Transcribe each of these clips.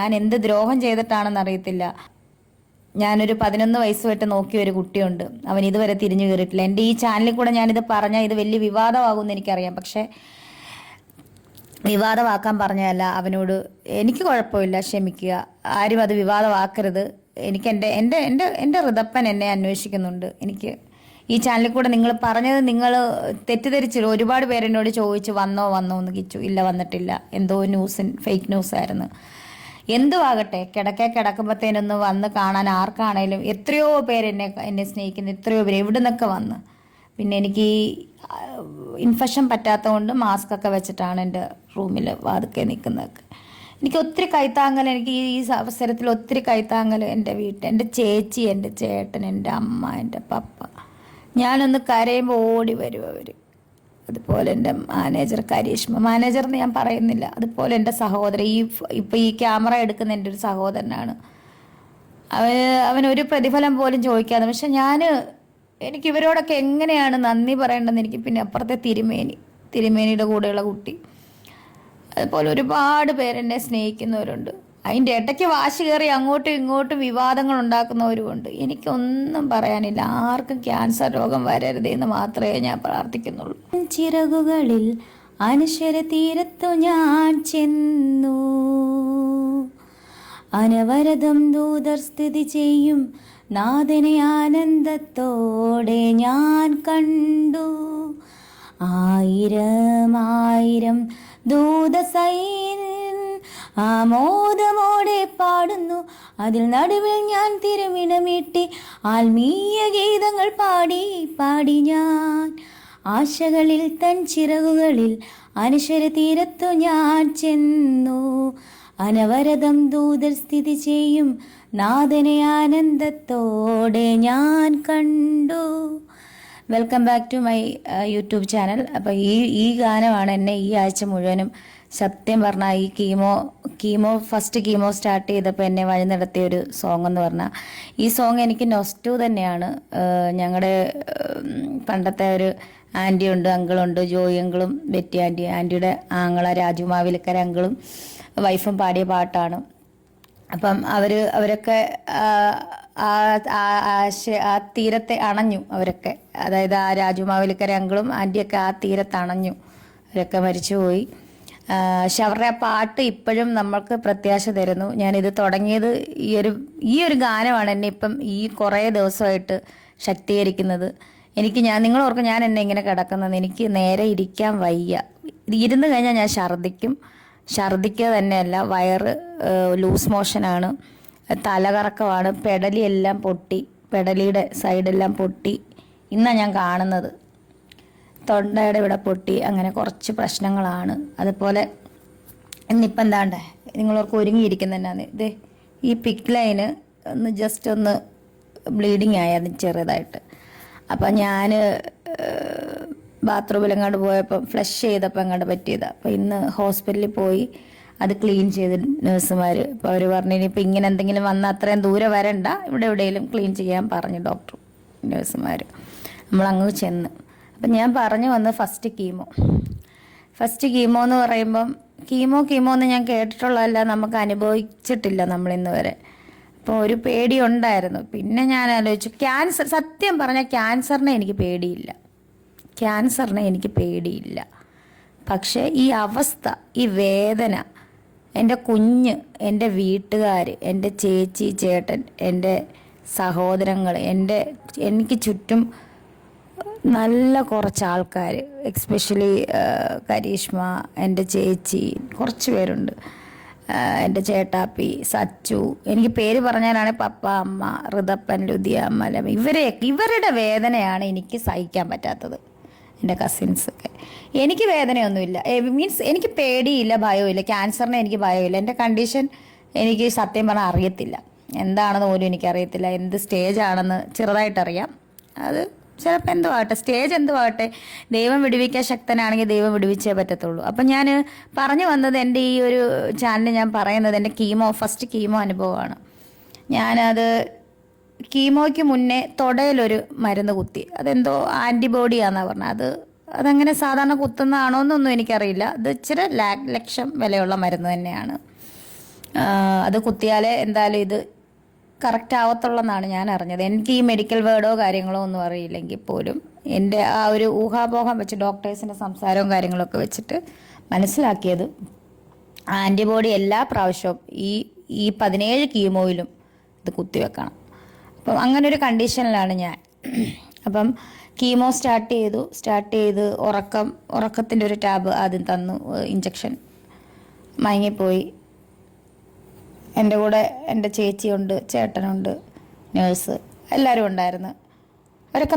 ഞാൻ എന്ത് ദ്രോഹം ചെയ്തിട്ടാണെന്ന് അറിയത്തില്ല. ഞാനൊരു 11 വയസ്സ് തൊട്ട് നോക്കിയ ഒരു കുട്ടിയുണ്ട്. അവൻ ഇതുവരെ തിരിഞ്ഞു കയറിയിട്ടില്ല. എൻ്റെ ഈ ചാനലിൽ കൂടെ ഞാനിത് പറഞ്ഞാൽ ഇത് വലിയ വിവാദമാകുമെന്ന് എനിക്കറിയാം. പക്ഷേ വിവാദമാക്കാൻ പറഞ്ഞതല്ല. അവനോട് എനിക്ക് കുഴപ്പമില്ല, ക്ഷമിക്കുക. ആരും അത് വിവാദമാക്കരുത്. എനിക്ക് എൻ്റെ ഋതപ്പൻ എന്നെ അന്വേഷിക്കുന്നുണ്ട്. എനിക്ക് ഈ ചാനലിൽ കൂടെ നിങ്ങൾ പറഞ്ഞത് നിങ്ങൾ തെറ്റിദ്ധരിച്ചില്ല. ഒരുപാട് പേരെന്നോട് ചോദിച്ചു വന്നോ എന്ന് കിച്ചു. ഇല്ല, വന്നിട്ടില്ല. എന്തോ ഫേക്ക് ന്യൂസ് ആയിരുന്നു. എന്തുവാകട്ടെ, കിടക്കുമ്പോഴത്തേനൊന്ന് വന്ന് കാണാൻ ആർക്കാണേലും എത്രയോ പേര് എന്നെ സ്നേഹിക്കുന്നു. എത്രയോ പേര് എവിടെ നിന്നൊക്കെ വന്ന്. പിന്നെ എനിക്ക് ഈ ഇൻഫെക്ഷൻ പറ്റാത്തതുകൊണ്ട് മാസ്ക് ഒക്കെ വെച്ചിട്ടാണ് എൻ്റെ റൂമിൽ വാതുക്കെ നിൽക്കുന്നത്. എനിക്ക് ഒത്തിരി കൈത്താങ്ങൽ, എനിക്ക് ഈ അവസരത്തിൽ ഒത്തിരി കൈത്താങ്ങൽ എൻ്റെ എൻ്റെ ചേച്ചി, എൻ്റെ ചേട്ടൻ, എൻ്റെ അമ്മ, എൻ്റെ പപ്പ. ഞാനൊന്ന് കരയുമ്പോൾ ഓടി വരും അവർ. അതുപോലെ എൻ്റെ മാനേജർ കരീഷ്മ, മാനേജർ എന്ന് ഞാൻ പറയുന്നില്ല. അതുപോലെ എൻ്റെ സഹോദരൻ, ഇപ്പം ഈ ക്യാമറ എടുക്കുന്ന എൻ്റെ ഒരു സഹോദരനാണ്. അവനൊരു പ്രതിഫലം പോലും ചോദിക്കാതെ. പക്ഷെ എനിക്ക് ഇവരോടൊക്കെ എങ്ങനെയാണ് നന്ദി പറയേണ്ടതെന്ന് എനിക്ക്. പിന്നെ അപ്പുറത്തെ തിരുമേനിയുടെ കൂടെയുള്ള കുട്ടി, അതുപോലെ ഒരുപാട് പേരെന്നെ സ്നേഹിക്കുന്നവരുണ്ട്. അതിൻ്റെ ഇടയ്ക്ക് വാശി കയറി അങ്ങോട്ടും ഇങ്ങോട്ടും വിവാദങ്ങൾ ഉണ്ടാക്കുന്നവരുമുണ്ട്. എനിക്കൊന്നും പറയാനില്ല. ആർക്കും ക്യാൻസർ രോഗം വരരുതെന്ന് മാത്രമേ ഞാൻ പ്രാർത്ഥിക്കുന്നുള്ളൂ. ചിറകുകളിൽ അനശ്വര തീരത്തു ഞാൻ ചെന്നു, അനവരതം ദൂതർ സ്ഥിതി ചെയ്യും നാഥനെ ആനന്ദത്തോടെ ഞാൻ കണ്ടു. ആയിരം ദൂതസൈന്യം ആമോദമോടെ പാടുന്നു. അതിൽ നടുവിൽ ഞാൻ തിരുമിണമിട്ടി ആത്മീയ ഗീതങ്ങൾ പാടി ഞാൻ. ആശകളിൽ തൻ ചിറകുകളിൽ അനശ്വര തീരത്തു ഞാൻ ചെന്നു, അനവരതം ദൂതർ സ്ഥിതി ചെയ്യും നാഥനെ ആനന്ദത്തോടെ ഞാൻ കണ്ടു. Welcome back to my YouTube channel. അപ്പോൾ ഈ ഗാനമാണ് എന്നെ ഈ ആഴ്ച മുഴുവനും, സത്യം പറഞ്ഞാൽ ഈ ഫസ്റ്റ് കീമോ സ്റ്റാർട്ട് ചെയ്തപ്പോൾ എന്നെ വഴി നടത്തിയ ഒരു സോങ് എന്ന് പറഞ്ഞാൽ ഈ സോങ് എനിക്ക് നൊസ്റ്റു തന്നെയാണ്. ഞങ്ങളുടെ പണ്ടത്തെ ഒരു ആൻറ്റി ഉണ്ട്, അങ്കിളുണ്ട്, ജോയി അങ്കിളും ബെറ്റി ആൻറ്റിയുടെ ആങ്ങള രാജു മാവിലക്കര അങ്കിളും വൈഫും പാടിയ പാട്ടാണ്. അപ്പം അവരൊക്കെ ആ തീരത്തെ അണഞ്ഞു. അവരൊക്കെ, അതായത് ആ രാജു മാവിലക്കര അങ്കിളും ആൻറ്റിയൊക്കെ ആ തീരത്ത് അണഞ്ഞു. അവരൊക്കെ മരിച്ചുപോയി. പക്ഷെ അവരുടെ ആ പാട്ട് ഇപ്പോഴും നമ്മൾക്ക് പ്രത്യാശ തരുന്നു. ഞാനിത് തുടങ്ങിയത് ഈ ഒരു ഗാനമാണ് എന്നെ ഇപ്പം ഈ കുറേ ദിവസമായിട്ട് ശക്തീകരിക്കുന്നത്. നിങ്ങൾ ഓർക്കും ഞാൻ എന്നെ ഇങ്ങനെ കിടക്കുന്നത്, എനിക്ക് നേരെ ഇരിക്കാൻ വയ്യ. ഇരുന്ന് കഴിഞ്ഞാൽ ഞാൻ ഛർദിക്കുക തന്നെയല്ല, വയറ് ലൂസ് മോഷനാണ്, തലകറക്കമാണ്, പെടലിയെല്ലാം പൊട്ടി, പെടലിയുടെ സൈഡെല്ലാം പൊട്ടി. ഇന്നാണ് ഞാൻ കാണുന്നത്, തൊണ്ടയുടെ ഇവിടെ പൊട്ടി. അങ്ങനെ കുറച്ച് പ്രശ്നങ്ങളാണ്. അതുപോലെ ഇന്നിപ്പം എന്താണ്ടേ നിങ്ങളോർക്ക് ഒരുങ്ങിയിരിക്കുന്നതന്നെ ഇത് ഈ പിക്ക് ലൈന് ജസ്റ്റ് ഒന്ന് ബ്ലീഡിങ് ആയി, അത് ചെറുതായിട്ട്. അപ്പം ഞാൻ ബാത്റൂമിലെങ്ങാണ്ട് പോയപ്പോൾ ഫ്ലഷ് ചെയ്തപ്പോൾ എങ്ങാണ്ട് പറ്റിയതാണ്. അപ്പോൾ ഇന്ന് ഹോസ്പിറ്റലിൽ പോയി അത് ക്ലീൻ ചെയ്ത് നേഴ്സുമാർ. അപ്പോൾ അവർ പറഞ്ഞു ഇനിയിപ്പോൾ ഇങ്ങനെ എന്തെങ്കിലും വന്നാൽ അത്രയും ദൂരെ വരണ്ട, ഇവിടെ എവിടെയെങ്കിലും ക്ലീൻ ചെയ്യാൻ പറഞ്ഞു ഡോക്ടർ, നേഴ്സുമാർ. നമ്മളങ്ങ് ചെന്ന്. അപ്പം ഞാൻ പറഞ്ഞു വന്ന് ഫസ്റ്റ് കീമോ എന്ന് പറയുമ്പം കീമോ എന്ന് ഞാൻ കേട്ടിട്ടുള്ളതല്ല, നമുക്ക് അനുഭവിച്ചിട്ടില്ല നമ്മളിന്ന് വരെ. അപ്പോൾ ഒരു പേടി ഉണ്ടായിരുന്നു. പിന്നെ ഞാൻ ആലോചിച്ചു, സത്യം പറഞ്ഞാൽ ക്യാൻസറിനെ എനിക്ക് പേടിയില്ല. പക്ഷേ ഈ അവസ്ഥ, ഈ വേദന, എൻ്റെ കുഞ്ഞ്, എൻ്റെ വീട്ടുകാർ, എൻ്റെ ചേച്ചി, ചേട്ടൻ, എൻ്റെ സഹോദരങ്ങൾ, എനിക്ക് ചുറ്റും നല്ല കുറച്ച് ആൾക്കാർ, എക്സ്പെഷ്യലി കരീഷ്മ, എൻ്റെ ചേച്ചി, കുറച്ച് പേരുണ്ട്, എൻ്റെ ചേട്ടാപ്പി, സച്ചു, എനിക്ക് പേര് പറഞ്ഞാലാണ് പപ്പ, അമ്മ, ഋതപ്പൻ, ലുതിയ, അമ്മ, ഇവരുടെ വേദനയാണ് എനിക്ക് സഹിക്കാൻ പറ്റാത്തത്. എൻ്റെ കസിൻസൊക്കെ. എനിക്ക് വേദനയൊന്നുമില്ല, മീൻസ് എനിക്ക് പേടിയില്ല, ഭയമില്ല. ക്യാൻസറിനെ എനിക്ക് ഭയമില്ല. എൻ്റെ കണ്ടീഷൻ എനിക്ക് സത്യം പറഞ്ഞാൽ അറിയത്തില്ല, എന്താണെന്ന് പോലും എനിക്കറിയത്തില്ല. എന്ത് സ്റ്റേജാണെന്ന് ചെറുതായിട്ടറിയാം. അത് ചിലപ്പോൾ എന്തോ ആകട്ടെ, സ്റ്റേജ് എന്തോ ആകട്ടെ, ദൈവം വിടുവിക്കാൻ ശക്തനാണെങ്കിൽ ദൈവം വിടുവിച്ചേ പറ്റത്തുള്ളൂ. അപ്പം ഞാൻ പറഞ്ഞു വന്നത്, എൻ്റെ ഈ ഒരു ചാനലിൽ ഞാൻ പറയുന്നത് എൻ്റെ ഫസ്റ്റ് കീമോ അനുഭവമാണ്. ഞാനത് കീമോയ്ക്ക് മുന്നേ തൊടയിലൊരു മരുന്ന് കുത്തി. അതെന്തോ ആൻറ്റിബോഡിയാണെന്നാണ് പറഞ്ഞത്. അതങ്ങനെ സാധാരണ കുത്തുന്നതാണോ എന്നൊന്നും എനിക്കറിയില്ല. അത് ഇച്ചിരി ലക്ഷം വിലയുള്ള മരുന്ന് തന്നെയാണ്. അത് കുത്തിയാലേ എന്തായാലും ഇത് കറക്റ്റ് ആവത്തുള്ളെന്നാണ് ഞാൻ അറിഞ്ഞത്. എനിക്ക് ഈ മെഡിക്കൽ വേർഡോ കാര്യങ്ങളോ ഒന്നും അറിയില്ലെങ്കിൽ പോലും എൻ്റെ ആ ഒരു ഊഹാപോഹം വെച്ച് ഡോക്ടേഴ്സിൻ്റെ സംസാരവും കാര്യങ്ങളൊക്കെ വെച്ചിട്ട് മനസ്സിലാക്കിയത് ആൻറ്റിബോഡി എല്ലാ പ്രാവശ്യവും ഈ 17 കീമോയിലും ഇത് കുത്തിവെക്കണം. അപ്പം അങ്ങനെ ഒരു കണ്ടീഷനിലാണ് ഞാൻ. അപ്പം കീമോ സ്റ്റാർട്ട് ചെയ്ത് ഉറക്കത്തിൻ്റെ ഒരു ടാബ് ആദ്യം തന്നു, ഇഞ്ചക്ഷൻ. മയങ്ങിപ്പോയി. എൻ്റെ കൂടെ എൻ്റെ ചേച്ചിയുണ്ട്, ചേട്ടനുണ്ട്, നേഴ്സ്, എല്ലാവരും ഉണ്ടായിരുന്നു. അവരൊക്കെ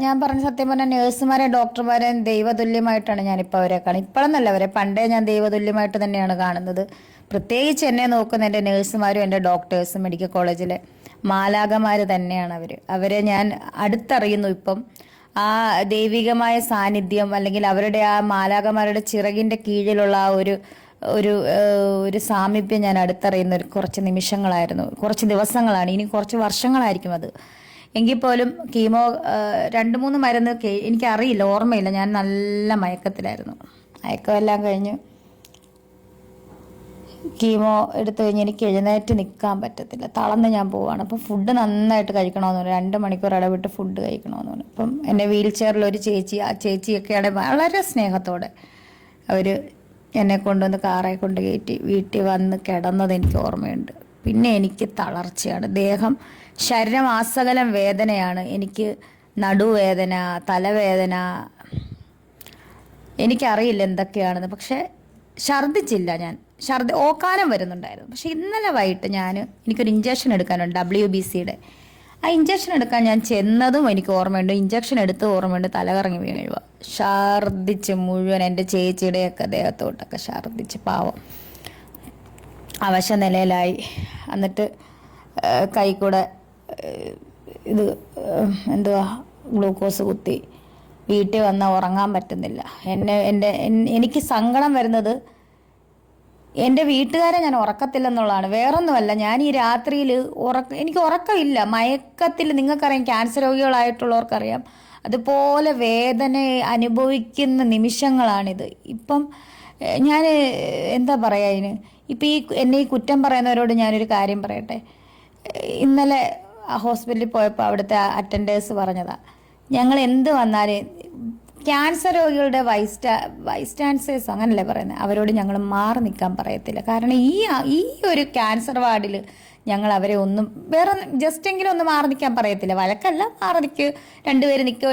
ഞാൻ പറഞ്ഞ സത്യം പറഞ്ഞാൽ നേഴ്സുമാരെയും ഡോക്ടർമാരെയും ദൈവതുല്യമായിട്ടാണ് ഞാനിപ്പോൾ അവരെ കാണുന്നത്. ഇപ്പോഴെന്നല്ല, അവരെ പണ്ടേ ഞാൻ ദൈവതുല്യമായിട്ട് തന്നെയാണ് കാണുന്നത്. പ്രത്യേകിച്ച് എന്നെ നോക്കുന്ന എൻ്റെ നേഴ്സുമാരും എൻ്റെ ഡോക്ടേഴ്സും മെഡിക്കൽ കോളേജിലെ മാലാഖമാർ തന്നെയാണ് അവരെ ഞാൻ അടുത്തറിയുന്നു. ഇപ്പം ആ ദൈവികമായ സാന്നിധ്യം അല്ലെങ്കിൽ അവരുടെ ആ മാലാഖമാരുടെ ചിറകിൻ്റെ കീഴിലുള്ള ആ ഒരു സാമീപ്യം ഞാൻ അടുത്തറിയുന്ന കുറച്ച് നിമിഷങ്ങളായിരുന്നു, കുറച്ച് ദിവസങ്ങളാണ്. ഇനി കുറച്ച് വർഷങ്ങളായിരിക്കും അത്. എങ്കിൽ പോലും കീമോ 2-3 മരുന്ന് എനിക്കറിയില്ല, ഓർമ്മയില്ല. ഞാൻ നല്ല മയക്കത്തിലായിരുന്നു. മയക്കമെല്ലാം കഴിഞ്ഞ് കീമോ എടുത്തു കഴിഞ്ഞ് എനിക്ക് എഴുന്നേറ്റ് നിൽക്കാൻ പറ്റത്തില്ല, തളർന്ന് ഞാൻ പോവാണ്. അപ്പം ഫുഡ് നന്നായിട്ട് കഴിക്കണമെന്ന് പറഞ്ഞു, 2 മണിക്കൂർ ഇടവിട്ട് ഫുഡ് കഴിക്കണമെന്ന് പറഞ്ഞു. അപ്പം എൻ്റെ വീൽ ചെയറിൽ ഒരു ചേച്ചി, ആ ചേച്ചിയൊക്കെയാണ് വളരെ സ്നേഹത്തോടെ അവർ എന്നെ കൊണ്ടുവന്ന് കാറെ കൊണ്ട് കയറ്റി വീട്ടിൽ വന്ന് കിടന്നത് എനിക്ക് ഓർമ്മയുണ്ട്. പിന്നെ എനിക്ക് തളർച്ചയാണ്, ശരീരം ആസകലം വേദനയാണ്. എനിക്ക് നടുവേദന, തലവേദന, എനിക്കറിയില്ല എന്തൊക്കെയാണെന്ന്. പക്ഷെ ഛർദ്ദിച്ചില്ല ഞാൻ. ഓക്കാനം വരുന്നുണ്ടായിരുന്നു. പക്ഷെ ഇന്നലെ വൈകിട്ട് എനിക്കൊരു ഇഞ്ചക്ഷൻ എടുക്കാനുണ്ട്, WBCയുടെ. ആ ഇഞ്ചക്ഷൻ എടുക്കാൻ ഞാൻ ചെന്നതും എനിക്ക് ഓർമ്മയുണ്ട്, ഇഞ്ചക്ഷൻ എടുത്ത് ഓർമ്മയുണ്ട്, തലകറങ്ങി വീഴുക. ഛർദ്ദിച്ച് മുഴുവൻ എൻ്റെ ചേച്ചിയുടെയൊക്കെ ദേഹത്തോട്ടൊക്കെ ഛർദ്ദിച്ച് പാവം അവശ നിലയിലായി. എന്നിട്ട് കൈ കൂടെ എന്തുവാ ഗ്ലൂക്കോസ് കുത്തി. വീട്ടിൽ വന്നാൽ ഉറങ്ങാൻ പറ്റുന്നില്ല. എനിക്ക് സങ്കടം വരുന്നത് എൻ്റെ വീട്ടുകാരെ ഞാൻ ഉറക്കത്തില്ലെന്നുള്ളതാണ്, വേറൊന്നുമല്ല. ഞാൻ ഈ രാത്രിയിൽ എനിക്ക് ഉറക്കമില്ല, മയക്കത്തിൽ. നിങ്ങൾക്കറിയാം, ക്യാൻസർ രോഗികളായിട്ടുള്ളവർക്കറിയാം, അതുപോലെ വേദന അനുഭവിക്കുന്ന നിമിഷങ്ങളാണിത്. ഇപ്പം ഞാൻ എന്താ പറയുക അതിന്, ഇപ്പം എന്നെ ഈ കുറ്റം പറയുന്നവരോട് ഞാനൊരു കാര്യം പറയട്ടെ. ഇന്നലെ ഹോസ്പിറ്റലിൽ പോയപ്പോൾ അവിടുത്തെ അറ്റൻഡേഴ്സ് പറഞ്ഞതാ, ഞങ്ങൾ എന്ത് വന്നാലും ക്യാൻസർ രോഗികളുടെ വൈസ്റ്റാൻസേഴ്സ് അങ്ങനല്ലേ പറയുന്നത്, അവരോട് ഞങ്ങൾ മാറി നിൽക്കാൻ പറയത്തില്ല. കാരണം ഈ ഒരു ക്യാൻസർ വാർഡിൽ ഞങ്ങൾ അവരെ ഒന്നും വേറെ ജസ്റ്റെങ്കിലും ഒന്ന് മാറി നിൽക്കാൻ പറയത്തില്ല. വഴക്കല്ല, മാറി നിൽക്ക്, 2 പേര് നിൽക്കുക,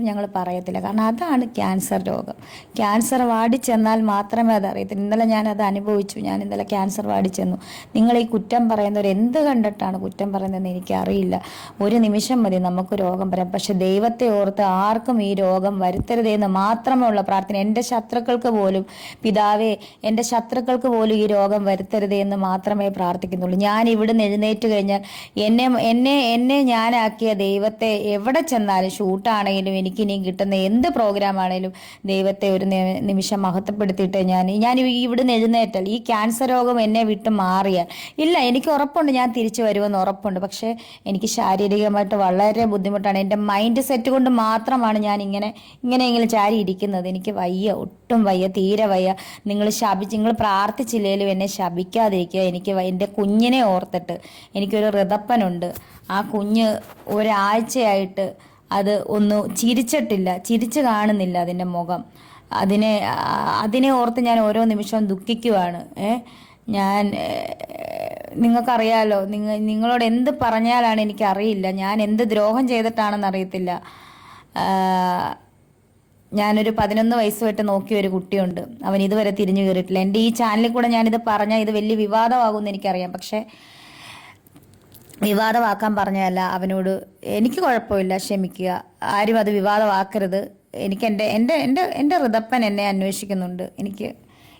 ഞങ്ങൾ പറയത്തില്ല. കാരണം അതാണ് ക്യാൻസർ രോഗം. ക്യാൻസർ വാർഡിൽ ചെന്നാൽ മാത്രമേ അത് അറിയത്തില്ല. ഇന്നലെ ഞാനത് അനുഭവിച്ചു. ഞാൻ ഇന്നലെ ക്യാൻസർ വാർഡിൽ ചെന്നു. നിങ്ങൾ ഈ കുറ്റം പറയുന്നവർ എന്ത് കണ്ടിട്ടാണ് കുറ്റം പറയുന്നതെന്ന് എനിക്കറിയില്ല. ഒരു നിമിഷം മതി നമുക്ക് രോഗം വരാം. പക്ഷെ ദൈവത്തെ ഓർത്ത് ആർക്കും ഈ രോഗം വരുത്തരുതെന്ന് മാത്രമേ ഉള്ള പ്രാർത്ഥന. എൻ്റെ ശത്രുക്കൾക്ക് പോലും, പിതാവേ, എൻ്റെ ശത്രുക്കൾക്ക് പോലും ഈ രോഗം വരുത്തരുതേ എന്ന് മാത്രമേ പ്രാർത്ഥിക്കുന്നുള്ളൂ. ഞാൻ ഇവിടുന്ന് എഴുന്നേറ്റ് കഴിഞ്ഞാൽ എന്നെ ഞാനാക്കിയ ദൈവത്തെ എവിടെ ചെന്നാലും, ഷൂട്ടാണെങ്കിലും എനിക്കിനിയും കിട്ടുന്ന എന്ത് പ്രോഗ്രാം ആണെങ്കിലും ദൈവത്തെ ഒരു നിമിഷം മഹത്വപ്പെടുത്തിയിട്ട് ഞാൻ ഇവിടുന്ന് എഴുന്നേറ്റാൽ, ഈ ക്യാൻസർ രോഗം എന്നെ വിട്ട് മാറിയാൽ, ഇല്ല, എനിക്ക് ഉറപ്പുണ്ട് ഞാൻ തിരിച്ചു വരുമെന്ന് ഉറപ്പുണ്ട്. പക്ഷേ എനിക്ക് ശാരീരികമായിട്ട് വളരെ ബുദ്ധിമുട്ടാണ്. എൻ്റെ മൈൻഡ് സെറ്റ് കൊണ്ട് മാത്രമാണ് ഞാൻ ഇങ്ങനെയെങ്കിലും ചാരി ഇരിക്കുന്നത്. എനിക്ക് വയ്യ, ഒട്ടും വയ്യ, തീരെ വയ്യ. നിങ്ങൾ പ്രാർത്ഥിച്ചില്ലേലും എന്നെ ശപിക്കാതിരിക്കുക. എനിക്ക് എൻ്റെ കുഞ്ഞിനെ ഓർത്തിട്ട് എനിക്കൊരു ഋതപ്പനുണ്ട്. ആ കുഞ്ഞ് ഒരാഴ്ചയായിട്ട് അത് ഒന്ന് ചിരിച്ചു കാണുന്നില്ല അതിൻ്റെ മുഖം. അതിനെ ഓർത്ത് ഞാൻ ഓരോ നിമിഷവും ദുഃഖിക്കുവാണ്. നിങ്ങൾക്കറിയാലോ, നിങ്ങളോട് എന്ത് പറഞ്ഞാലാണ് എനിക്കറിയില്ല, ഞാൻ എന്ത് ദ്രോഹം ചെയ്തിട്ടാണെന്ന് അറിയത്തില്ല. ഞാനൊരു 11 വയസ്സ് തൊട്ട് നോക്കിയ ഒരു കുട്ടിയുണ്ട്, അവൻ ഇതുവരെ തിരിഞ്ഞു കയറിയിട്ടില്ല. എൻ്റെ ഈ ചാനലിൽ കൂടെ ഞാനിത് പറഞ്ഞാൽ ഇത് വലിയ വിവാദമാകുമെന്ന് എനിക്കറിയാം. പക്ഷേ വിവാദമാക്കാൻ പറഞ്ഞതല്ല. അവനോട് എനിക്ക് കുഴപ്പമില്ല, ക്ഷമിക്കുക, ആരും അത് വിവാദമാക്കരുത്. എനിക്ക് എൻ്റെ ഋതപ്പൻ എന്നെ അന്വേഷിക്കുന്നുണ്ട്. എനിക്ക്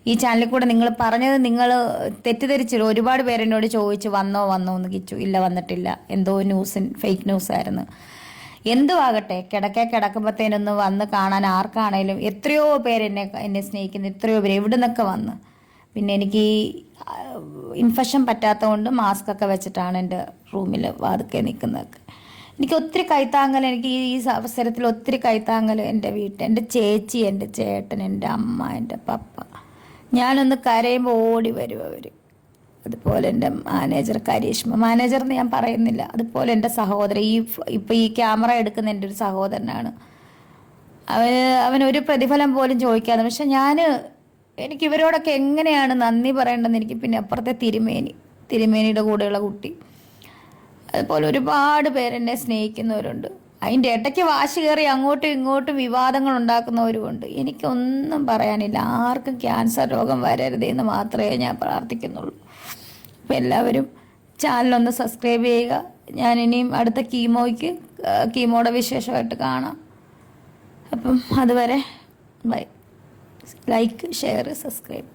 ഈ ചാനലിൽ കൂടെ നിങ്ങൾ പറഞ്ഞത് നിങ്ങൾ തെറ്റിദ്ധരിച്ചു. ഒരുപാട് പേരെന്നോട് ചോദിച്ചു വന്നോ എന്ന്. കിച്ചു ഇല്ല, വന്നിട്ടില്ല, എന്തോ ഫേക്ക് ന്യൂസ് ആയിരുന്നു. എന്തുവാകട്ടെ, കിടക്കുമ്പോഴത്തേനൊന്ന് വന്ന് കാണാൻ ആർക്കാണേലും, എത്രയോ പേര് എന്നെ സ്നേഹിക്കുന്നു, എത്രയോ പേര് എവിടെ നിന്നൊക്കെ വന്ന്. പിന്നെ എനിക്ക് ഈ ഇൻഫെക്ഷൻ പറ്റാത്തതുകൊണ്ട് മാസ്ക് ഒക്കെ വെച്ചിട്ടാണ് എൻ്റെ റൂമിൽ വാതുക്കെ നിൽക്കുന്നതൊക്കെ. എനിക്ക് ഒത്തിരി കൈത്താങ്ങൽ, എനിക്ക് ഈ അവസരത്തിൽ ഒത്തിരി കൈത്താങ്ങൽ എൻ്റെ എൻ്റെ ചേച്ചി, എൻ്റെ ചേട്ടൻ, എൻ്റെ അമ്മ, എൻ്റെ പപ്പ. ഞാനൊന്ന് കരയുമ്പോൾ ഓടി വരും അവർ. അതുപോലെ എൻ്റെ മാനേജർ മാനേജർ എന്ന് ഞാൻ പറയുന്നില്ല, അതുപോലെ എൻ്റെ സഹോദരൻ, ഇപ്പോൾ ഈ ക്യാമറ എടുക്കുന്ന എൻ്റെ ഒരു സഹോദരനാണ്. അവനൊരു പ്രതിഫലം പോലും ചോദിക്കാതെ, പക്ഷെ എനിക്ക് ഇവരോടൊക്കെ എങ്ങനെയാണ് നന്ദി പറയേണ്ടതെന്ന് എനിക്ക്. പിന്നെ അപ്പുറത്തെ തിരുമേനിയുടെ കൂടെയുള്ള കുട്ടി, അതുപോലെ ഒരുപാട് പേരെന്നെ സ്നേഹിക്കുന്നവരുണ്ട്. അതിൻ്റെ ഇടയ്ക്ക് വാശി കയറി അങ്ങോട്ടും ഇങ്ങോട്ടും വിവാദങ്ങൾ ഉണ്ടാക്കുന്നവരുമുണ്ട്. എനിക്കൊന്നും പറയാനില്ല. ആർക്കും ക്യാൻസർ രോഗം വരരുതെന്ന് മാത്രമേ ഞാൻ പ്രാർത്ഥിക്കുന്നുള്ളൂ. അപ്പം എല്ലാവരും ചാനലൊന്ന് സബ്സ്ക്രൈബ് ചെയ്യുക. ഞാൻ ഇനിയും അടുത്ത കീമോയുടെ വിശേഷമായിട്ട് കാണാം. അപ്പം അതുവരെ ബൈ. Like, share, subscribe.